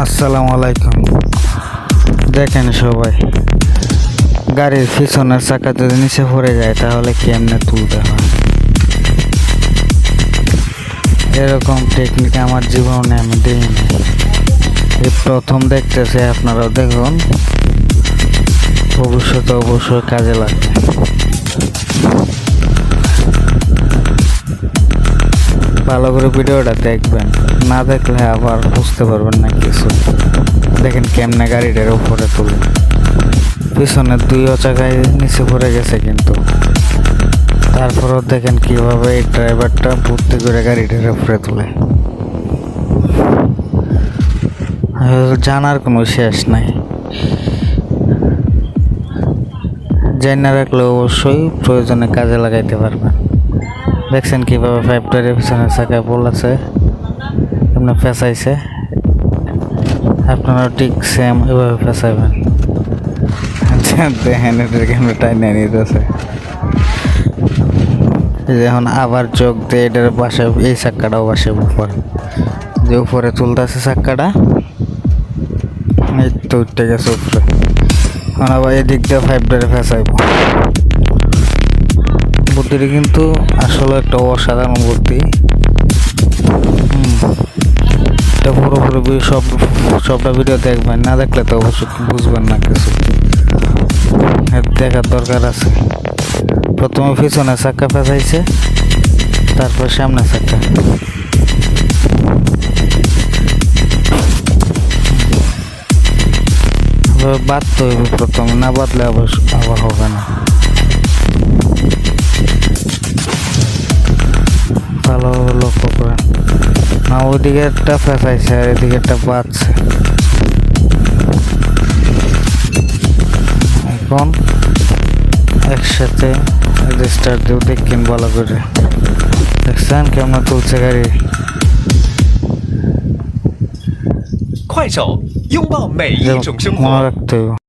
আসসালামু আলাইকুম। দেখেন সবাই, গাড়ির পিছনের চাকা যদি নিচে পড়ে যায় তাহলে কেমনে তুলতে হয়, এরকম টেকনিক আমার জীবনে আমি দিইনি। এই প্রথম দেখতেছি, আপনারাও দেখুন, ভবিষ্যতে অবশ্যই কাজে লাগবে। ভালো করে ভিডিওটা দেখবেন, না দেখলে আবার বুঝতে পারবেন না কিছু। দেখেন কেমনে গাড়িটার উপরে তুলে, পিছনের দুইও চাকায় নিচে পড়ে গেছে, কিন্তু তারপরও দেখেন কিভাবে এই ড্রাইভারটা বুদ্ধি করে গাড়িটার উপরে তুলে। জানার কোনো শেষ নাই, জানা রাখলে অবশ্যই প্রয়োজনে কাজে লাগাইতে পারবেন। দেখছেন কিভাবে পাইপটার পিছনের চাকায় বলেছে, এমনি ফেঁসাইছে, আপনারা ঠিক সেম এভাবে ফেঁসাইবেন। দেখেন এটার কেমন টাইনে নিতেছে। এখন আবার চোখ দিয়ে এটার পাশে, এই চাক্কাটাও পাশে উপরে, যে উপরে তুলতেছে চাক্কাটা, এই তো উঠতে গেছে উপরে। এখন আবার এদিক দিয়ে পাইপটারে ফেঁসাইব। বুদ্ধিটা কিন্তু আসলে একটা অসাধারণ বুদ্ধি। এটা পুরোপুরি সবটা ভিডিও দেখবেন, না দেখলে তো অবশ্যই বুঝবেন না কিছু, দেখার দরকার আছে। প্রথমে পিছনে চাক্কা ফেঁসাইছে, তারপর সামনে চাক্কা। বাঁধতে হইব প্রথমে, না বাঁধলে আবার হবে না। ভালো লক্ষ্য করেন, না ওইদিকে একটা ফেঁসাইছে আর এদিকে একটা বাঁধছে। এখন একসাথে রেজিস্টার দিও, দেখেন ভালো করে। দেখছেন কেমন তুলছে গাড়ি। 快手，拥抱每一种生 মনে 活。 রাখতে হইব।